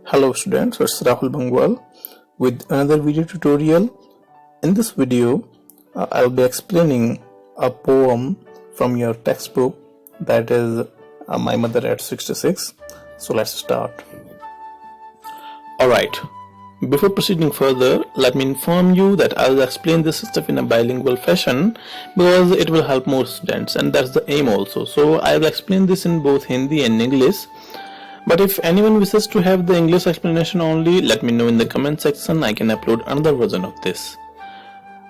Hello students, it's Rahul Bangwal with another video tutorial. In this video, I'll be explaining a poem from your textbook, that is My Mother at 66. So let's start. Alright, before proceeding further, let me inform you that I'll explain this stuff in a bilingual fashion because it will help more students, and that's the aim also. So I'll explain this in both Hindi and English. But if anyone wishes to have the English explanation only, let me know in the comment section. I can upload another version of this.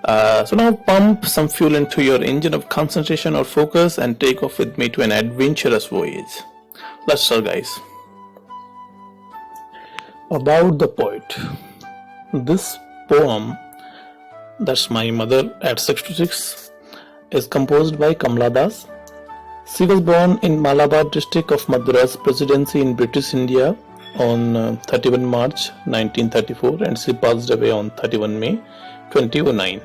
So now pump some fuel into your engine of concentration or focus and take off with me to an adventurous voyage. Let's start, guys. About the poet. This poem, that's My Mother at 66, is composed by Kamala Das. She was born in Malabar district of Madras Presidency in British India on 31 March 1934, and she passed away on 31 May 2009.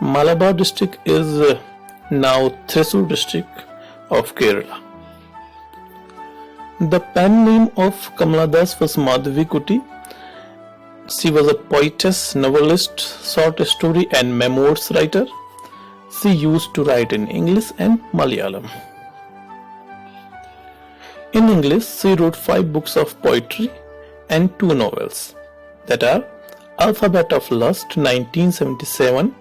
Malabar district is now Thrissur district of Kerala. The pen name of Kamala Das was Madhavi Kuti. She was a poetess, novelist, short story and memoirs writer. She used to write in English and Malayalam. In English, she wrote 5 books of poetry and 2 novels, that are Alphabet of Lust 1977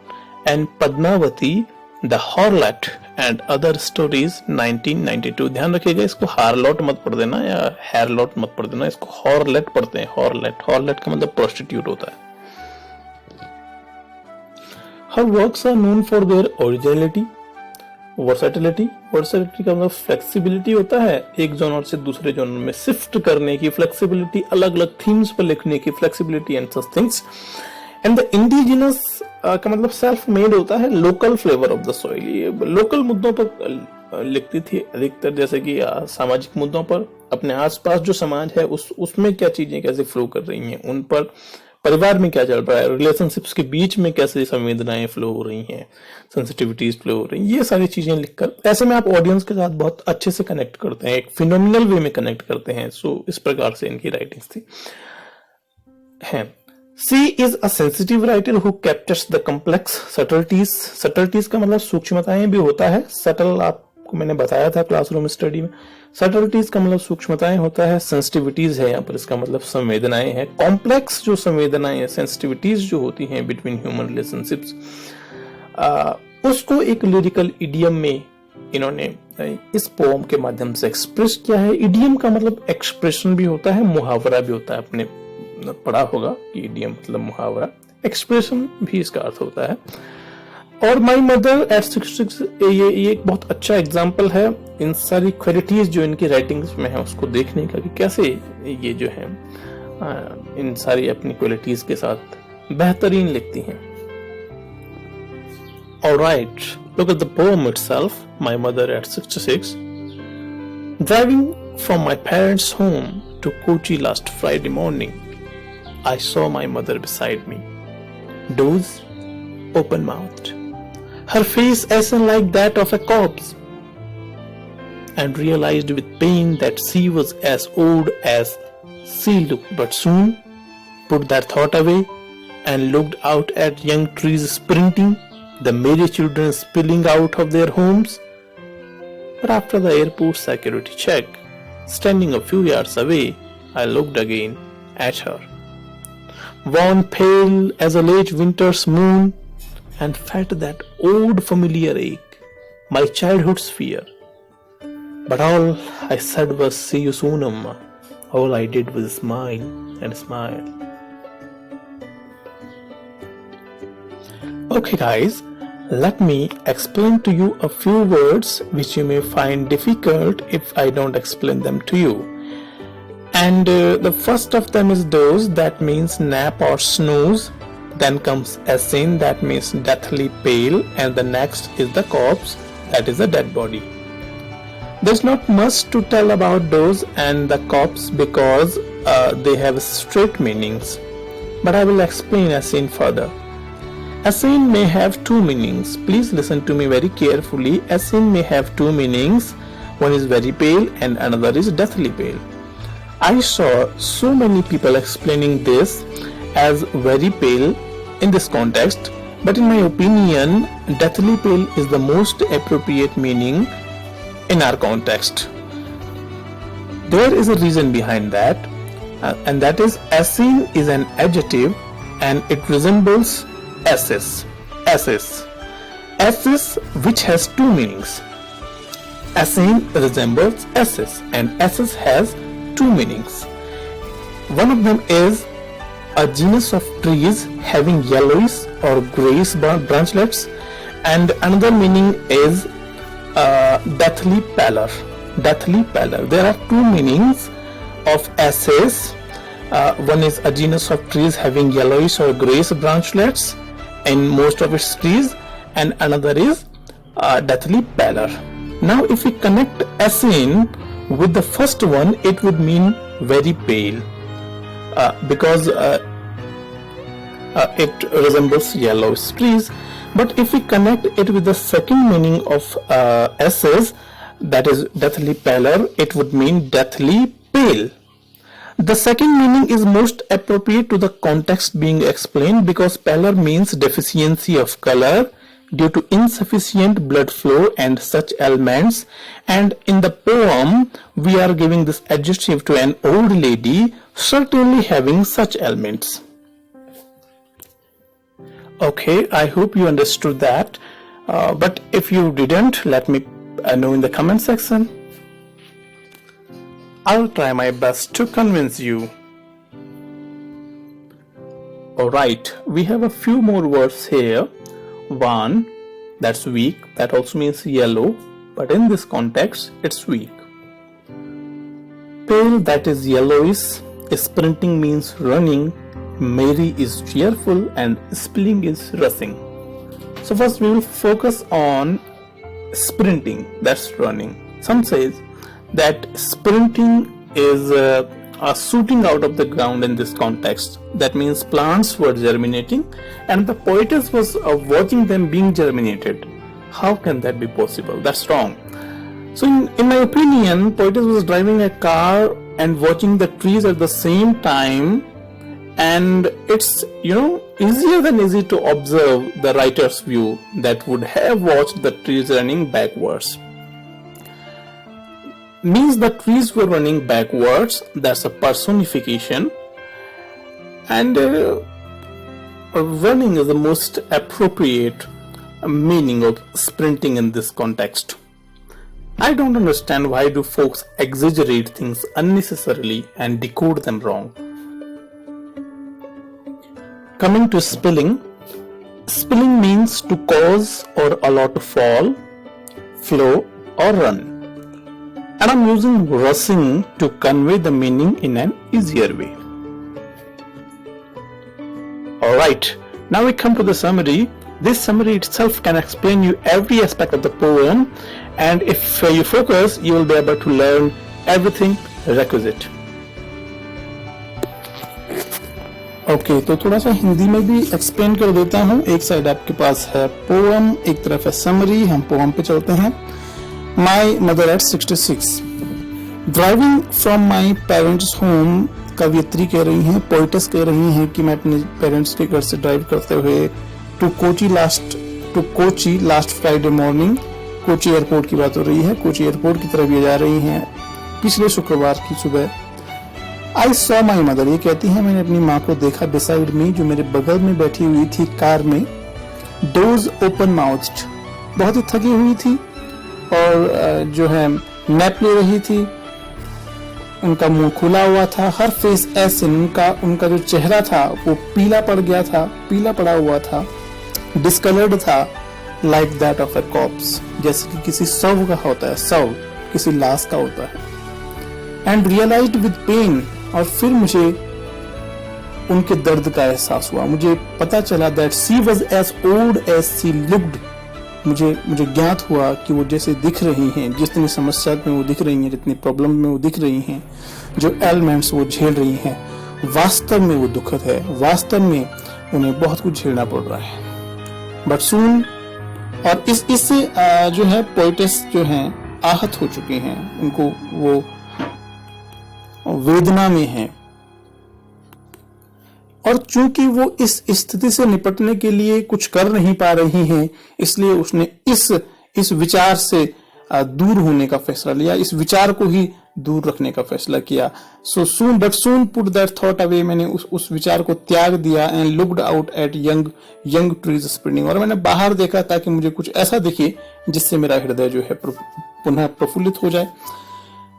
and Padmavati, The Harlot and Other Stories 1992. ध्यान रखिएगा, इसको हार्लॉट मत पढ़ देना या हैरलॉट मत पढ़ देना, इसको हॉर्लेट पढ़ते हैं. हॉर्लेट का मतलब प्रोस्टिट्यूट होता है. Her works are known for their originality, versatility का मतलब फ्लेक्सिबिलिटी होता है, एक जॉनर से दूसरे जॉनर में शिफ्ट करने की फ्लेक्सिबिलिटी, अलग अलग थीम्स पर लिखने की flexibility and such things. And the indigenous का मतलब सेल्फ मेड होता है, local flavour of the soil. ये लोकल मुद्दों पर लिखती थी अधिकतर, जैसे कि सामाजिक मुद्दों पर, अपने आसपास जो समाज है उसमें क्या चीजें कैसे फ्लो कर रही हैं, उन पर, परिवार में क्या चल रहा है, रिलेशनशिप्स के बीच में कैसे संवेदनाएं फ्लो हो रही हैं, सेंसिटिविटीज फ्लो हो रही हैं, ये सारी चीजें लिखकर ऐसे में आप ऑडियंस के साथ बहुत अच्छे से कनेक्ट करते हैं, एक फिनोमिनल वे में कनेक्ट करते हैं. सो इस प्रकार से इनकी राइटिंग्स थी. She is a sensitive writer who captures the complex subtleties. Subtleties का मतलब सूक्ष्मताएं भी होता है. Subtle आपको मैंने बताया था क्लासरूम स्टडी में. Subtleties का मतलब सूक्ष्मताएं होता है. Sensitivities है यहाँ पर, इसका मतलब संवेदनाएं हैं. Complex जो संवेदनाएं हैं, sensitivities जो होती हैं between human relationships, उसको एक lyrical idiom में इन्होंने इस पोम के माध्यम से एक्सप्रेस किया है. इडियम का मतलब एक्सप्रेशन भी होता है, मुहावरा भी होता है. आपने पढ़ा होगा कि इडियम मतलब मुहावरा, एक्सप्रेशन भी इसका अर्थ होता है. और माई मदर एट 66 ये एक बहुत अच्छा एग्जाम्पल है इन सारी क्वालिटीज जो इनकी राइटिंग्स में है उसको देखने का, कि कैसे ये जो है इन सारी अपनी क्वालिटीज के साथ बेहतरीन लिखती हैं. Alright, look at the poem itself. My mother at 66. Driving from my parents' home to Kochi last Friday morning, I saw my mother beside me, dozed, open-mouthed, her face ashen like that of a corpse, and realized with pain that she was as old as she looked, but soon put that thought away and looked out at young trees sprinting, the merry children spilling out of their homes. But after the airport security check, standing a few yards away, I looked again at her, worn pale as a late winter's moon, and felt that old familiar ache, my childhood's fear. But all I said was, "See you soon, Amma." All I did was smile and smile. Okay guys, let me explain to you a few words which you may find difficult if I don't explain them to you. And the first of them is doze, that means nap or snooze. Then comes ashen, that means deathly pale, and the next is the corpse, that is a dead body. There's not much to tell about doze and the corpse because they have straight meanings, but I will explain ashen further. Ashen may have 2 meanings. Please listen to me very carefully. Ashen may have 2 meanings. One is very pale and another is deathly pale. I saw so many people explaining this as very pale in this context, but in my opinion, deathly pale is the most appropriate meaning in our context. There is a reason behind that, and that is ashen is an adjective and it resembles ashes. Ashes which has two meanings. Ashen resembles ashes and ashes has two meanings. One of them is a genus of trees having yellowish or grayish branchlets, and another meaning is deathly pallor. Deathly pallor. There are two meanings of ashes. One is a genus of trees having yellowish or grayish branchlets in most of its trees, and another is deathly pallor. Now if we connect ashen with the first one, it would mean very pale, because it resembles yellowish trees. But if we connect it with the second meaning of ashes, that is deathly pallor, it would mean deathly pale. The second meaning is most appropriate to the context being explained, because pallor means deficiency of color due to insufficient blood flow and such ailments, and in the poem we are giving this adjective to an old lady certainly having such ailments. Okay, I hope you understood that, but if you didn't, let me know in the comment section. I'll try my best to convince you. Alright, we have a few more words here. One, that's weak, that also means yellow, but in this context it's weak. Pale, that is yellowish. Sprinting means running. Merry is cheerful, and spilling is rushing. So first we will focus on sprinting, that's running. Some says that sprinting is shooting out of the ground in this context. That means plants were germinating and the poetess was watching them being germinated. How can that be possible? That's wrong. So in my opinion, poetess was driving a car and watching the trees at the same time, and it's easier than easy to observe the writer's view that would have watched the trees running backwards. Means the trees were running backwards, that's a personification, and running is the most appropriate meaning of sprinting in this context. I don't understand why do folks exaggerate things unnecessarily and decode them wrong. Coming to spilling, spilling means to cause or allow to fall, flow or run. And I'm using rushing to convey the meaning in an easier way. Alright, now we come to the summary. This summary itself can explain you every aspect of the poem, and if you focus, you will be able to learn everything requisite. Okay, तो थोड़ा सा हिंदी में भी explain कर देता हूँ. एक side आपके पास है पोएम, एक तरफ है समरी. हम पोएम पे चलते हैं. My mother eight 66. Driving from my parents home, कवियत्री कह रही हैं, पोइटस कह रही हैं कि मैं अपने पेरेंट्स के घर से ड्राइव करते हुए to Kochi last Friday morning. Kochi airport की बात हो रही है. कोची एयरपोर्ट की तरफ ये जा रही हैं पिछले शुक्रवार की सुबह. आई सॉ माई मदर, ये कहती है मैंने अपनी माँ को देखा, बिसाइड मी, जो मेरे बगल में बैठी हुई थी कार में. डोज ओपन माउथ्ड, बहुत ही थकी हुई थी और जो है नैप ले रही थी. उनका मुंह खुला हुआ था. हर फेस ऐसे, उनका जो चेहरा था वो पीला पड़ गया था, पीला पड़ा हुआ था, डिस्कलर्ड था, like that of a cops, जैसे कि किसी शव का होता है, शव किसी लाश का होता है. एंड रियलाइज्ड विद पेन, और फिर मुझे उनके दर्द का एहसास हुआ. मुझे पता चला that she was as old as she looked. मुझे ज्ञात हुआ कि वो जैसे दिख रही हैं, जितनी समस्या में वो दिख रही हैं, जितनी प्रॉब्लम में वो दिख रही हैं, जो एलिमेंट्स वो झेल रही हैं, वास्तव में वो दुखद है. वास्तव में उन्हें बहुत कुछ झेलना पड़ रहा है. बट सून, और इससे जो है पोइटेस जो हैं आहत हो चुके हैं. उनको वेदना में हैं, और चूंकि वो इस स्थिति से निपटने के लिए कुछ कर नहीं पा रही हैं, इसलिए उसने इस विचार से दूर होने का फैसला लिया, इस विचार को ही दूर रखने का फैसला किया। सो सून पुट दैट थॉट अवे, मैंने उस विचार को त्याग दिया। And looked out at young trees sprinting, और मैंने बाहर देखा ताकि मुझे कुछ ऐसा दिखे जिससे मेरा हृदय जो है पुनः प्रफुल्लित हो जाए।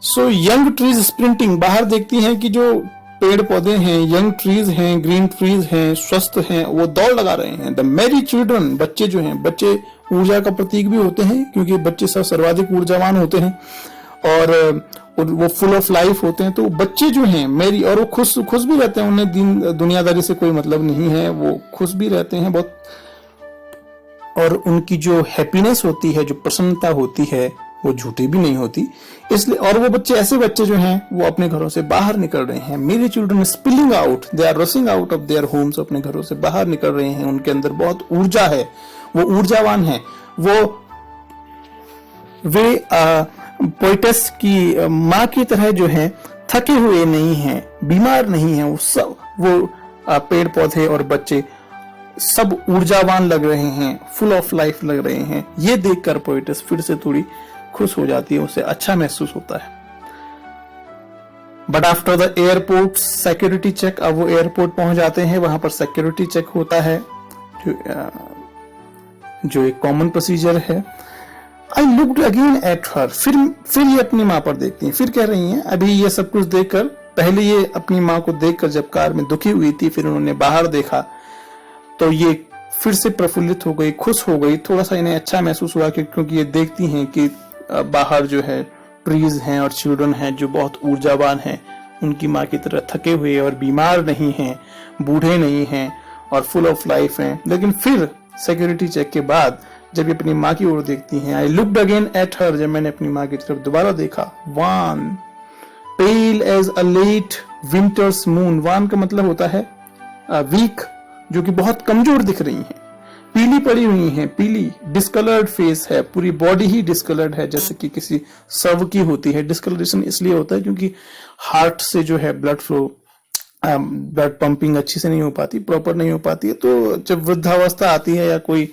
सो यंग ट्रीज स्प्रिंटिंग, बाहर देखती हैं कि जो पेड़ पौधे हैं, यंग ट्रीज हैं, ग्रीन ट्रीज हैं, स्वस्थ हैं, वो दौड़ लगा रहे हैं। द मेरी चिल्ड्रन, बच्चे जो हैं, बच्चे ऊर्जा का प्रतीक भी होते हैं क्योंकि बच्चे सब सर्वाधिक ऊर्जावान होते हैं और वो फुल ऑफ लाइफ होते हैं। तो बच्चे जो हैं मेरी, और वो खुश भी रहते हैं, उन्हें दुनियादारी से कोई मतलब नहीं है, वो खुश भी रहते हैं बहुत, और उनकी जो हैप्पीनेस होती है, जो प्रसन्नता होती है, वो झूठी भी नहीं होती। इसलिए, और वो बच्चे, ऐसे बच्चे जो हैं वो अपने घरों से बाहर निकल रहे हैं। Merry children spilling out, they are rushing out of their homes, अपने घरों से बाहर निकल रहे हैं। उनके अंदर बहुत ऊर्जा है, वो ऊर्जावान है, वे पोइटस की माँ की तरह जो है थके हुए नहीं हैं, बीमार नहीं हैं। वो पेड़ पौधे और बच्चे सब ऊर्जावान लग रहे हैं, फुल ऑफ लाइफ लग रहे हैं। ये देखकर पोइटस फिर से थोड़ी खुश हो जाती है, उसे अच्छा महसूस होता है। But after the airport security check, अब वो एयरपोर्ट पहुंच जाते हैं, वहां पर सिक्योरिटी चेक होता है जो एक कॉमन प्रोसीजर है। आई लुक्ड अगेन एट हर, फिर ये अपनी माँ पर देखती हैं, फिर कह रही हैं, अभी ये सब कुछ देखकर, पहले ये अपनी माँ को देखकर जब कार में दुखी हुई थी, फिर उन्होंने बाहर देखा तो ये फिर से प्रफुल्लित हो गई, खुश हो गई। थोड़ा सा इन्हें अच्छा महसूस हुआ क्योंकि ये देखती हैं कि बाहर जो है ट्रीज हैं और चिल्ड्रन हैं जो बहुत ऊर्जावान हैं, उनकी माँ की तरह थके हुए और बीमार नहीं हैं, बूढ़े नहीं हैं और फुल ऑफ लाइफ हैं। लेकिन फिर सिक्योरिटी चेक के बाद जब ये अपनी माँ की ओर देखती हैं, I looked again at her, जब मैंने अपनी माँ की तरफ दोबारा देखा, wan pale as a late winter's moon, wan का मतलब होता है वीक, जो कि बहुत कमजोर दिख रही हैं, पीली पड़ी हुई हैं, पीली डिस्कलर्ड फेस है, पूरी बॉडी ही डिस्कलर्ड है जैसे कि किसी शव की होती है। डिस्कलरेशन इसलिए होता है क्योंकि हार्ट से जो है ब्लड फ्लो, ब्लड पंपिंग अच्छी से नहीं हो पाती, प्रॉपर नहीं हो पाती है। तो जब वृद्धावस्था आती है या कोई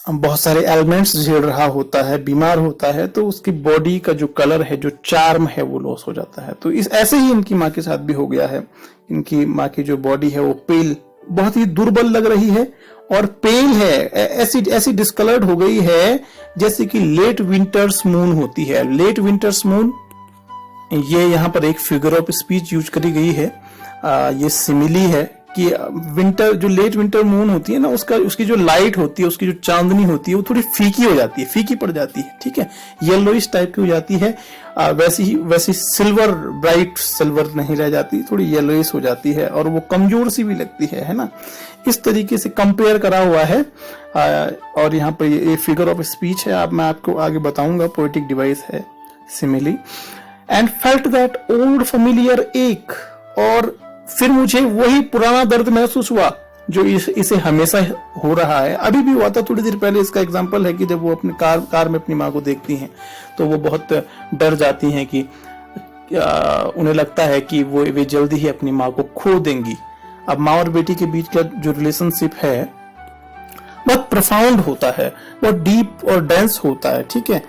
बहुत सारे एलिमेंट्स झेल रहा होता है, बीमार होता है, तो उसकी बॉडी का जो कलर है, जो चार्म है, वो लॉस हो जाता है। तो ऐसे ही इनकी माँ के साथ भी हो गया है। इनकी माँ की जो बॉडी है वो पेल, बहुत ही दुर्बल लग रही है और पेल है, ऐसी डिस्कलर्ड हो गई है जैसे कि लेट विंटर्स मून होती है। लेट विंटर्स मून, ये यहाँ पर एक फिगर ऑफ स्पीच यूज करी गई है। ये सिमिली है कि विंटर, जो लेट विंटर मून होती है ना, उसकी जो लाइट होती है, उसकी जो चांदनी होती है, वो थोड़ी फीकी हो जाती है, फीकी पड़ जाती है, ठीक है, येलोइश टाइप की हो जाती है। वैसी सिल्वर, ब्राइट सिल्वर नहीं रह जाती, थोड़ी येलोइश हो जाती है और वो कमजोर सी भी लगती है ना। इस तरीके से कंपेयर करा हुआ है। और यहाँ पर ये फिगर ऑफ स्पीच है, मैं आपको आगे बताऊंगा, पोएटिक डिवाइस है simile. And felt that old familiar एक, और फिर मुझे वही पुराना दर्द महसूस हुआ जो इसे हमेशा हो रहा है, अभी भी हुआ था थोड़ी देर पहले। इसका एग्जांपल है कि जब वो अपनी कार में अपनी माँ को देखती हैं तो वो बहुत डर जाती हैं कि उन्हें लगता है कि वे जल्दी ही अपनी माँ को खो देंगी। अब माँ और बेटी के बीच का जो रिलेशनशिप है बहुत प्रोफाउंड होता है, बहुत डीप और डेंस होता है, ठीक है।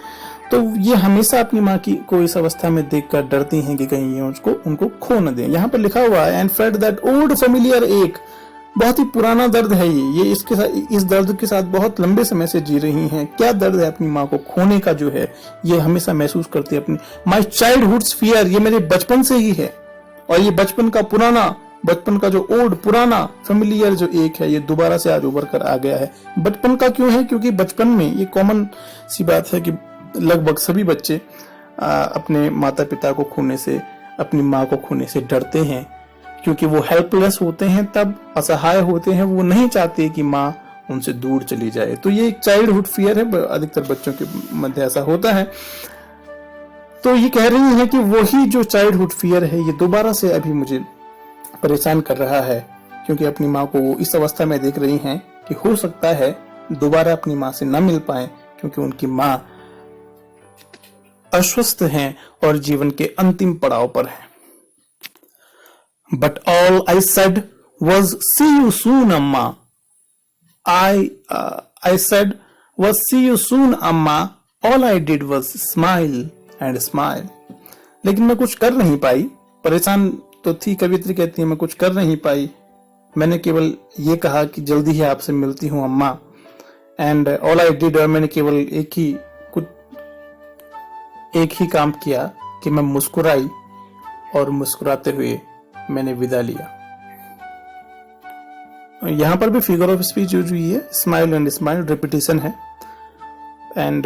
तो ये हमेशा अपनी माँ को इस अवस्था में देखकर डरती हैं कि कहीं ये उनको खो न दें। यहाँ पर लिखा हुआ है, and felt that old familiar एक, बहुत ही पुराना दर्द है ये इसके साथ, इस दर्द के साथ बहुत लंबे समय से जी रही हैं। क्या दर्द है अपनी माँ को खोने का, जो है ये हमेशा महसूस करती है अपनी। माई चाइल्डहुड्स फियर, ये मेरे बचपन से ही है, और ये बचपन का जो ओल्ड पुराना फेमिलियर जो एक है, ये दोबारा से आज उभर कर आ गया है। बचपन का क्यों है? क्योंकि बचपन में ये कॉमन सी बात है कि लगभग सभी बच्चे अपने माता पिता को खोने से, अपनी माँ को खोने से डरते हैं, क्योंकि वो हेल्पलेस होते हैं, तब असहाय होते हैं, वो नहीं चाहते कि माँ उनसे दूर चली जाए। तो ये एक चाइल्डहुड फियर है, अधिकतर बच्चों के मध्य ऐसा होता है। तो ये कह रही है कि वही जो चाइल्डहुड फियर है ये दोबारा से अभी मुझे परेशान कर रहा है, क्योंकि अपनी माँ को वो इस अवस्था में देख रही हैं कि हो सकता है दोबारा अपनी माँ से न मिल पाए, क्योंकि उनकी माँ अस्वस्थ हैं और जीवन के अंतिम पड़ाव पर हैं। But all I said was, "See you soon, Amma." I said was, "See you soon, Amma." All I did was smile and smile. लेकिन मैं कुछ कर नहीं पाई, परेशान तो थी, कवियत्री कहती है मैं कुछ कर नहीं पाई, मैंने केवल ये कहा कि जल्दी ही आपसे मिलती हूँ अम्मा। एंड ऑल आई डिड, और मैंने केवल एक ही काम किया कि मैं मुस्कुराई और मुस्कुराते हुए मैंने विदा लिया। यहां पर भी फिगर ऑफ स्पीच यूज हुई है, स्माइल एंड स्माइल रिपीटिशन है। एंड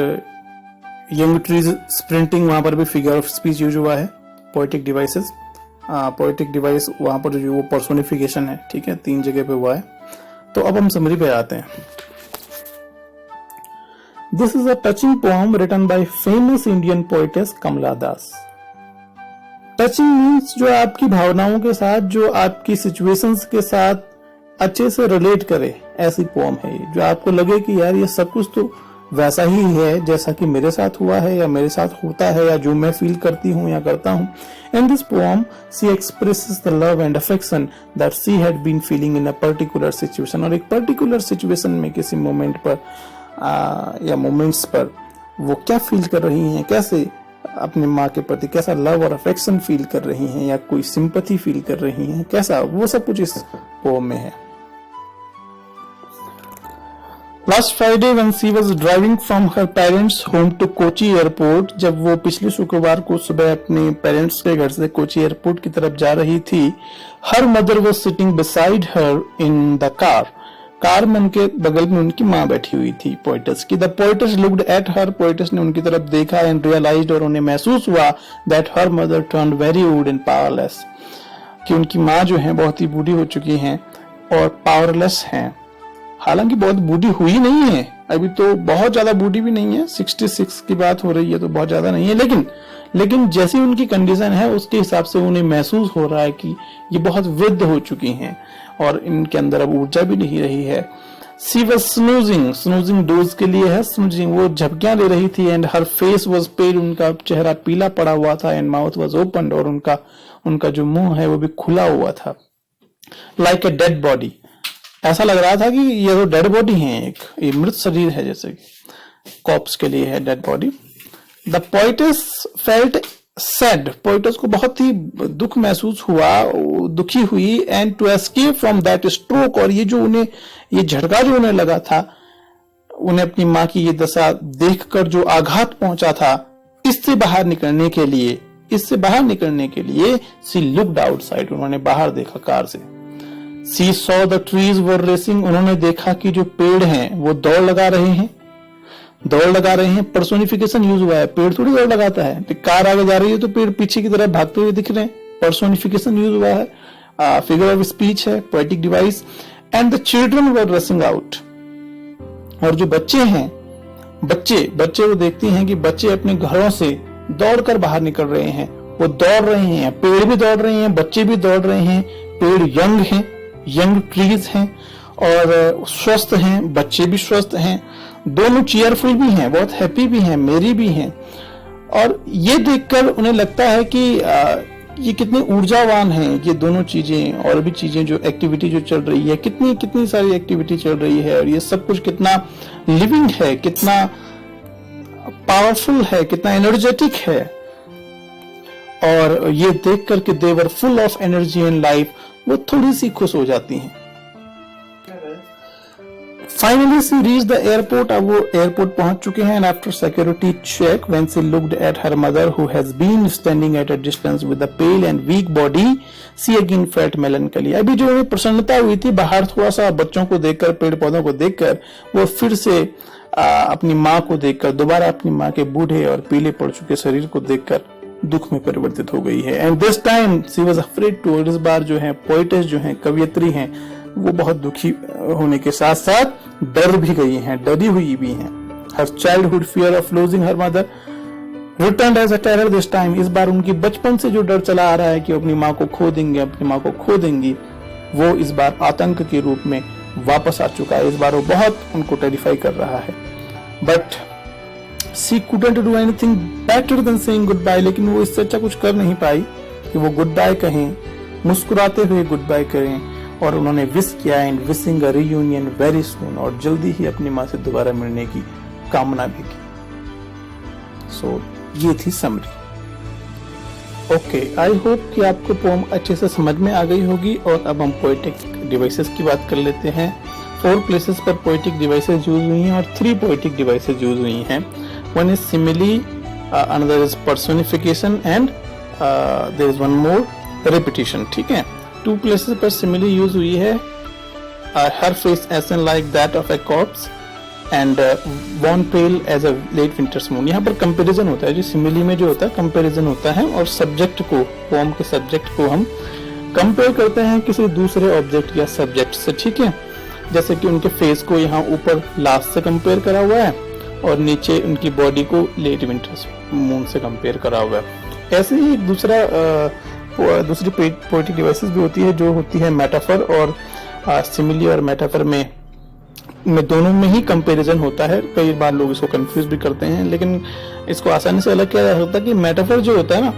यंग ट्रीज स्प्रिंटिंग, वहां पर भी फिगर ऑफ स्पीच यूज हुआ है। पोएटिक डिवाइसेस, पोएटिक डिवाइस वहां पर जो वो पर्सोनिफिकेशन है, ठीक है, 3 जगह पे हुआ है। तो अब हम समरी पे आते हैं। This is a touching poem written by famous Indian poetess Kamala Das. Touching means जो आपकी भावनाओं के साथ, जो आपकी सिचुएशंस के साथ अच्छे से रिलेट करे, ऐसी पोएम है ये, जो आपको लगे कि यार ये सब कुछ तो वैसा ही है जैसा कि मेरे साथ हुआ है या मेरे साथ होता है या जो मैं फील करती हूँ या करता हूँ। In this poem she expresses the love and affection that she had been feeling in a particular situation. और एक पर्टिकुलर सिचुएशन में, किसी मोमेंट पर या मोमेंट्स पर वो क्या फील कर रही हैं, कैसे अपने माँ के प्रति कैसा लव और अफेक्शन फील कर रही हैं या कोई सिंपैथी फील कर रही हैं, कैसा, वो सब कुछ इस पोएम में है। Last Friday when she was driving from her parents' home to Kochi airport, जब वो पिछले शुक्रवार को सुबह अपने पेरेंट्स के घर से कोची एयरपोर्ट की तरफ जा रही थी, her mother was sitting beside her in the car. Car में उनके बगल में उनकी माँ बैठी हुई थी पोएटस की। The poetess looked at her, poets ने उनकी तरफ देखा and realized, और उन्हें महसूस हुआ that her mother turned very old and powerless, कि उनकी माँ जो है बहुत ही बूढ़ी हो चुकी हैं और पावरलेस हैं। हालांकि बहुत बूढ़ी हुई नहीं है, अभी तो बहुत ज्यादा बूढ़ी भी नहीं है, 66 की बात हो रही है तो बहुत ज्यादा नहीं है, लेकिन जैसी उनकी कंडीशन है उसके हिसाब से उन्हें महसूस हो रहा है कि ये बहुत वृद्ध हो चुकी हैं और इनके अंदर अब ऊर्जा भी नहीं रही है। She was snoozing, snoozing dose के लिए है स्नूजिंग, वो झपकियां ले रही थी। एंड हर फेस वॉज पेल, उनका चेहरा पीला पड़ा हुआ था। एंड माउथ वॉज ओपन, और उनका जो मुंह है वो भी खुला हुआ था। लाइक ए डेड बॉडी, ऐसा लग रहा था कि ये तो डेड बॉडी है, एक मृत शरीर है, जैसे कॉप्स के लिए है dead body. The poetess felt sad, poetess को बहुत ही दुख महसूस हुआ, दुखी हुई। And to escape from that stroke, और ये जो उन्हें ये झटका जो उन्हें लगा था, उन्हें अपनी माँ की ये दशा देखकर जो आघात पहुंचा था, इससे बाहर निकलने के लिए शी लुक्ड आउटसाइड, उन्होंने बाहर देखा कार से। She saw the trees were racing, उन्होंने देखा कि जो पेड़ हैं वो दौड़ लगा रहे हैं। पर्सोनिफिकेशन यूज हुआ है, पेड़ थोड़ी दौड़ लगाता है, तो कार आगे जा रही है तो पेड़ पीछे की तरफ भागते हुए दिख रहे हैं। पर्सोनिफिकेशन यूज हुआ है, फिगर ऑफ स्पीच है, poetic device. And the children were रसिंग out, और जो बच्चे हैं, बच्चे वो देखती हैं कि बच्चे अपने घरों से दौड़कर बाहर निकल रहे हैं, वो दौड़ रहे हैं, पेड़ भी दौड़ रहे हैं, बच्चे भी दौड़ रहे हैं। पेड़ यंग हैं, यंग ट्रीज हैं और स्वस्थ हैं, बच्चे भी स्वस्थ हैं, दोनों चीयरफुल भी हैं, बहुत हैप्पी भी हैं, मेरी भी हैं। और ये देखकर उन्हें लगता है कि ये कितने ऊर्जावान हैं ये दोनों चीजें, और भी चीजें जो एक्टिविटी जो चल रही है, कितनी सारी एक्टिविटी चल रही है, और ये सब कुछ कितना लिविंग है, कितना पावरफुल है, कितना एनर्जेटिक है। और ये देख करके they were full of energy and life, वो थोड़ी सी खुश हो जाती हैं। Finally she reach the airport, अब वो एयरपोर्ट पहुंच चुके हैं। And after security check when she looked at her mother who has been standing at a distance with a pale and weak body, she again felt melancholy. अभी जो उन्हें प्रसन्नता हुई थी बाहर थोड़ा सा बच्चों को देखकर, पेड़ पौधों को देखकर, वो फिर से अपनी माँ को देखकर, दोबारा अपनी माँ के बूढ़े और पीले पड़ चुके शरीर को देखकर दुख में परिवर्तित हो गई है। And this time she was afraid to, इस बार जो है पोएटेस जो है, कवियत्री हैं, वो बहुत दुखी होने के साथ साथ डर भी गई हैं, डरी हुई भी हैं। Her childhood fear of losing her mother returned as a terror this time, इस बार उनकी बचपन से जो डर चला आ रहा है कि अपनी माँ को खो देंगी, वो इस बार आतंक के रूप में वापस आ चुका है। इस बार वो बहुत उनको टेरिफाई कर रहा है। But she couldn't do anything better than saying goodbye, लेकिन वो इससे अच्छा कुछ कर नहीं पाई कि वो गुड बाय कहें, मुस्कुराते हुए गुड बाय करें, और उन्होंने विश किया and wishing a reunion very soon, और जल्दी ही अपनी माँ से दोबारा मिलने की कामना भी की। सो ये थी समरी। ओके, आई होप कि आपको पोम अच्छे से समझ में आ गई होगी। और अब हम पोएटिक डिवाइसेस की बात कर लेते हैं। 4 प्लेसेस पर पोएटिक डिवाइसेस यूज हुई हैं और 3 पोएटिक डिवाइसेस यूज हुई हैं। One is simile, another is personification and there is one more repetition. ठीक है, 2 प्लेसेस पर सिमिली यूज हुई है, her face as an like that of a corpse and one pale as a late winter's moon. यहाँ पर comparison होता है, जो सिमिली में जो होता है कंपैरिजन होता है, और सब्जेक्ट को, पोएम के सब्जेक्ट को हम कंपेयर करते हैं किसी दूसरे ऑब्जेक्ट या सब्जेक्ट से। ठीक है, जैसे कि उनके फेस को यहाँ ऊपर लास्ट से कंपेयर करा हुआ है और नीचे उनकी बॉडी को लेट विंटर्स मून से कंपेयर करा हुआ है। ऐसे ही एक दूसरी पोएटिक डिवाइसेस भी होती है, जो होती है मेटाफर, और सिमिली और मेटाफर में दोनों में ही कंपैरिजन होता है। कई बार लोग इसको कंफ्यूज भी करते हैं, लेकिन इसको आसानी से अलग किया जा सकता है कि मेटाफर जो होता है ना,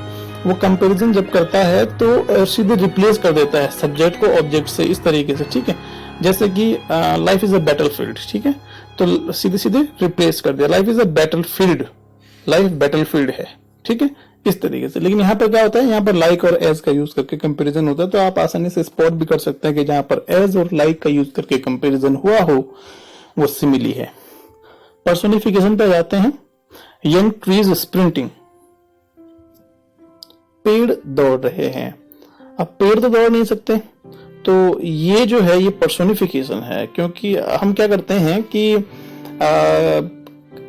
वो कंपैरिजन जब करता है तो सीधे रिप्लेस कर देता है सब्जेक्ट को ऑब्जेक्ट से, इस तरीके से। ठीक है, जैसे कि लाइफ इज अ बैटलफील्ड। ठीक है, तो सीधे सीधे रिप्लेस कर दिया, life is a battlefield, life battlefield है। ठीक है, इस तरीके से। लेकिन यहाँ पर क्या होता है, यहाँ पर लाइक और एज का यूज करके कंपैरिजन होता है, तो आप आसानी से स्पॉट भी कर सकते हैं कि जहां पर एज और लाइक का यूज करके कंपैरिजन हुआ हो वो सिमिली है। पर्सोनिफिकेशन पे जाते हैं। यंग ट्रीज स्प्रिंटिंग, पेड़ दौड़ रहे हैं। अब पेड़ तो दौड़ नहीं सकते, तो ये जो है ये पर्सोनिफिकेशन है, क्योंकि हम क्या करते हैं कि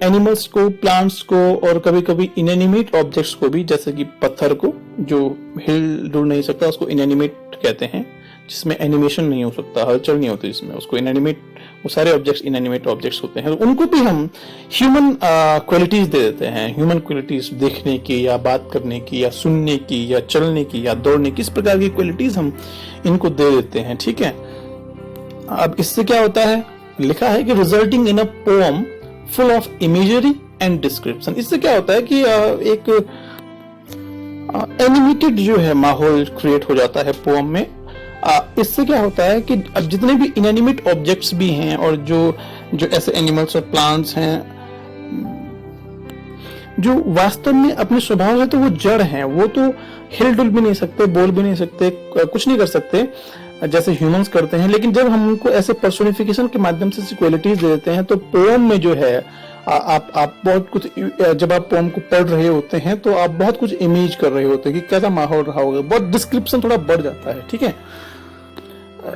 एनिमल्स को, प्लांट्स को, और कभी कभी इनएनिमेट ऑब्जेक्ट्स को भी, जैसे कि पत्थर को जो हिल डुल नहीं सकता उसको इनएनिमेट कहते हैं, जिसमें एनिमेशन नहीं हो सकता, हलचल नहीं होती जिसमें, उसको इनएनिमेट, वो सारे ऑब्जेक्ट्स इनएनिमेट ऑब्जेक्ट्स होते हैं। तो उनको भी हम ह्यूमन क्वालिटीज दे देते हैं, ह्यूमन क्वालिटीज, देखने की या बात करने की या सुनने की या चलने की या दौड़ने की, इस प्रकार की क्वालिटीज हम इनको दे देते हैं। ठीक है, अब इससे क्या होता है, लिखा है कि resulting in a poem full of imagery and description. इससे क्या होता है कि एक एनिमेटेड जो है माहौल क्रिएट हो जाता है पोएम में। इससे क्या होता है कि अब जितने भी इनएनिमेट ऑब्जेक्ट्स भी हैं और जो ऐसे एनिमल्स और प्लांट्स हैं जो वास्तव में अपने स्वभाव से तो वो जड़ हैं, वो तो हिल डुल भी नहीं सकते, बोल भी नहीं सकते, कुछ नहीं कर सकते जैसे ह्यूमंस करते हैं। लेकिन जब हम उनको ऐसे पर्सोनिफिकेशन के माध्यम से क्वालिटीज दे देते हैं, तो पोएम में जो है आप बहुत कुछ, जब आप पोएम को पढ़ रहे होते हैं तो आप बहुत कुछ इमेज कर रहे होते हैं कि कैसा माहौल रहा होगा, बहुत डिस्क्रिप्शन थोड़ा बढ़ जाता है। ठीक है,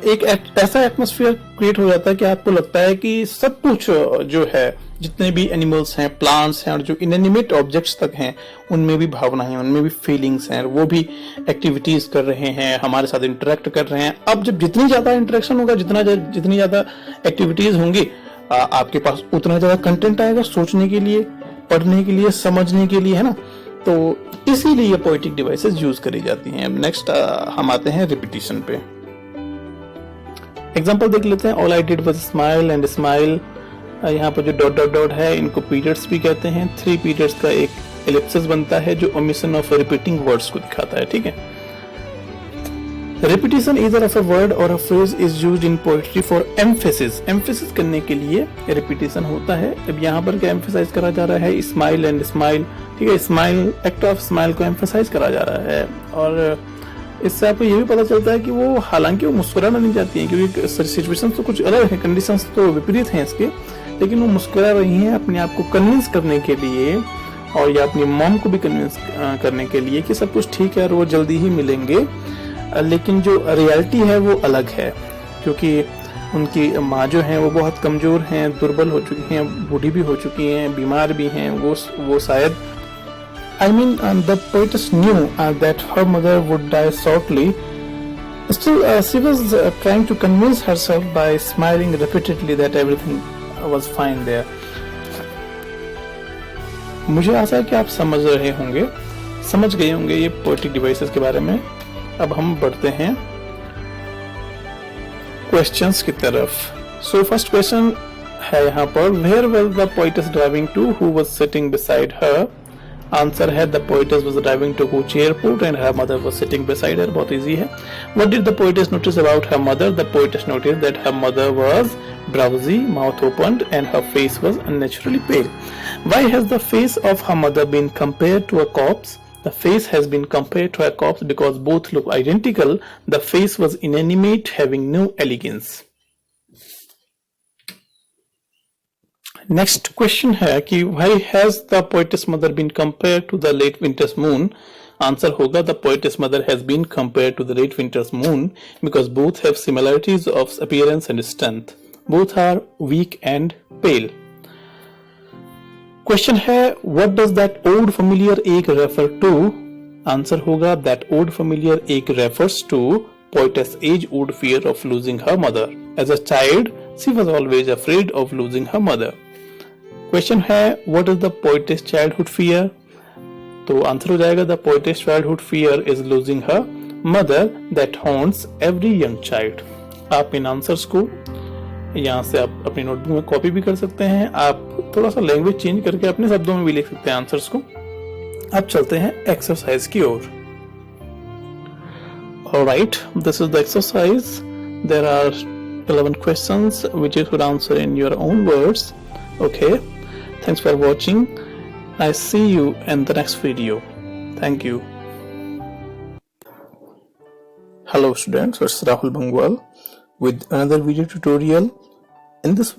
एक ऐसा एटमॉस्फेयर क्रिएट हो जाता है कि आपको लगता है कि सब कुछ जो है, जितने भी एनिमल्स हैं, प्लांट्स हैं, और जो इनएनिमेट ऑब्जेक्ट्स तक हैं, उनमें भी भावनाएं हैं, उनमें भी फीलिंग्स हैं, वो भी एक्टिविटीज कर रहे हैं, हमारे साथ इंटरेक्ट कर रहे हैं। अब जब जितनी ज्यादा इंटरेक्शन होगा, जितनी ज्यादा एक्टिविटीज होंगी, आपके पास उतना ज्यादा कंटेंट आएगा सोचने के लिए, पढ़ने के लिए, समझने के लिए, है ना। तो इसीलिए ये पोएटिक डिवाइसेस यूज करी जाती हैं। नेक्स्ट हम आते हैं रिपीटिशन पे। एग्जाम्पल देख लेते हैं। All I did was smile and smile. यहाँ पर जो डॉट डॉट डॉट है, इनको पीरियड्स भी कहते हैं। 3 पीरियड्स का एक एलिप्सिस बनता है जो ओमिशन ऑफ रिपीटिंग वर्ड्स को दिखाता है। ठीक है, रिपीटिशन इधर ऑफ अ वर्ड और a phrase is used in poetry for emphasis. Emphasis करने के लिए रिपीटिशन होता है। अब यहाँ पर क्या एम्फेसाइज करा जा रहा है, स्माइल एंड स्माइल। ठीक है, स्माइल, एक्ट ऑफ स्माइल को एम्फेसाइज करा जा रहा है, और इससे आपको ये भी पता चलता है कि वो, हालांकि वो मुस्कुराना नहीं चाहती हैं, क्योंकि सिचुएशन तो कुछ अलग है, कंडीशंस तो विपरीत हैं इसके, लेकिन वो मुस्कुरा रही हैं अपने आप को कन्विंस करने के लिए, और या अपनी मॉम को भी कन्विंस करने के लिए कि सब कुछ ठीक है और वो जल्दी ही मिलेंगे। लेकिन जो रियलिटी है वो अलग है, क्योंकि उनकी माँ जो है वो बहुत कमजोर हैं, दुर्बल हो चुकी हैं, बूढ़ी भी हो चुकी हैं, बीमार भी हैं। वो शायद, I mean, the poetess knew that her mother would die shortly. Still, she was trying to convince herself by smiling repeatedly that everything was fine there. मुझे आशा है कि आप समझ रहे होंगे, समझ गए होंगे ये पोएटिक डिवाइसेस के बारे में। अब हम बढ़ते हैं क्वेश्चंस की तरफ। सो फर्स्ट क्वेश्चन, है यहाँ पर where was the poetess driving to, who was sitting beside her. Answer है the poetess was driving to Kochi airport and her mother was sitting beside her. बहुत इजी है. What did the poetess notice about her mother? The poetess noticed that her mother was drowsy, mouth opened, and her face was unnaturally pale. Why has the face of her mother been compared to a corpse? The face has been compared to a corpse because both look identical. The face was inanimate, having no elegance. Next question है कि why has the poetess mother been compared to the late winter's moon? Answer होगा the poetess mother has been compared to the late winter's moon because both have similarities of appearance and strength. Both are weak and pale. Question है what does that old familiar ache refer to? Answer होगा that old familiar ache refers to poetess' age-old fear of losing her mother. As a child, she was always afraid of losing her mother. Question है what is the poetess childhood fear? तो answer हो जाएगा the poetess childhood fear is losing her mother that haunts every young child. आप इन answers को यहाँ से आप अपनी नोटबुक में कॉपी भी कर सकते हैं. आप थोड़ा सा लैंग्वेज चेंज करके अपने शब्दों में भी लिख सकते हैं आंसर्स को. अब चलते हैं एक्सरसाइज की ओर. Alright, this is the exercise. There are 11 questions which you should answer in your own words. Okay. Thanks for watching. I see you in the next video. Thank you. Hello students, it's Rahul Bangwal with another video tutorial. In this